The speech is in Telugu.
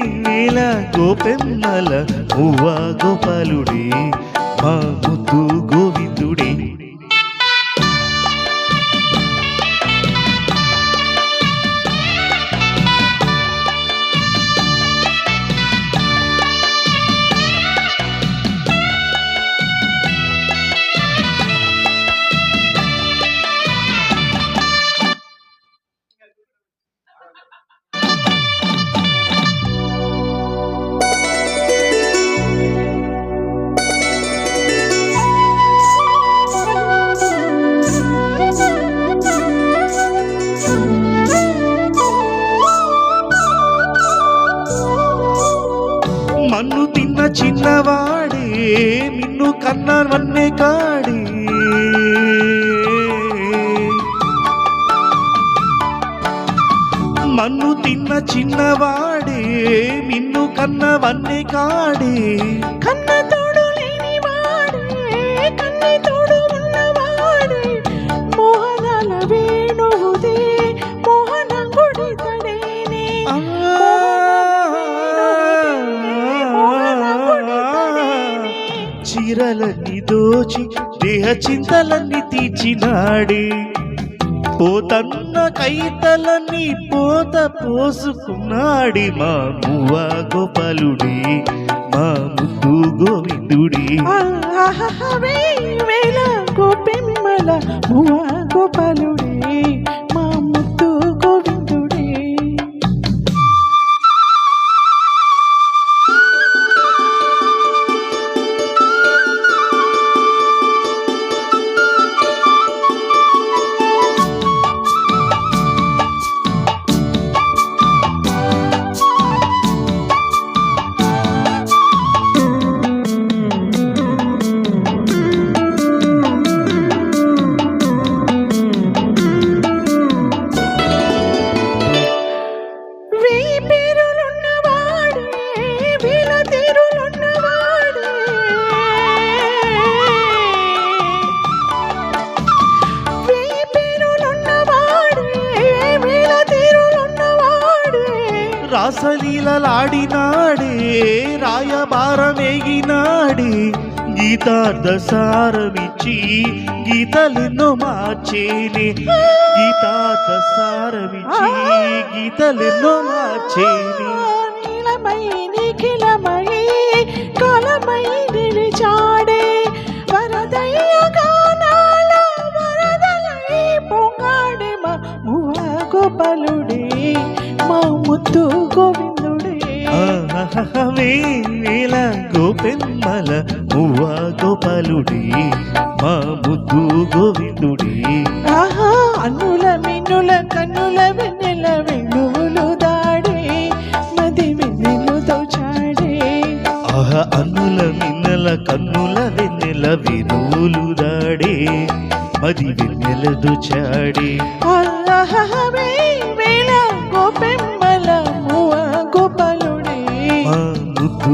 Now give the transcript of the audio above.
వేళ గోపెమ్మల మువ్వా గోపాలుడే మా ముద్దు గోవిందుడే. మన్ను తిన్న చిన్నవాడే మిన్ను కన్నవన్నే కాడే, మన్ను తిన్న చిన్నవాడే మిన్ను కన్నవన్నే కాడే. కన్న తోడు లేని వాడే కన్ని తోడు ఉన్నవాడే, మోహనాల వేణువుదే మోహన గుడి తడేనే. చీరలన్నీ దోచి దేహ చింతలన్నీ తీర్చినాడే, పోతన్న కైతలన్నీ పోత పోసుకున్నాడి మా మువ్వా గోపాలుడే మా ముద్దు గోవిందుడే. వేళ గోపెమ్మల మువ్వా గోపాలుడే మా ముద్దు గోవిందుడే. రాసలీలలాడినాడే రాయబారమేగినాడే, గీతార్థ సారమిచ్చి గీతలెన్నో మార్చేనే, గీతార్థ సారమిచ్చి గీతలెన్నో మార్చేనే. నీలమై నిఖిలమై కాలమై నిలిచాడే, వరదయ్య గానాల వరదలై పొంగాడే మా మువ్వా గోపాలుడే మా ముద్దు గోవిందుడే. వేళ గోపెమ్మల మువ్వా గోపాలుడే మా ముద్దు గోవిందుడే. ఆహా అన్నుల మిన్నుల కన్నుల వెన్నెల వెణువులు దాడే, మది వెన్నెలు దోచాడే. ఆహా అన్నుల మిన్నెల కన్నుల వెన్నెల వెనువులు దాడే, మది వెన్నెల దోచాడే. వేళ గోపెమ్మల మువ్వా గోపాలుడే మా ముద్దు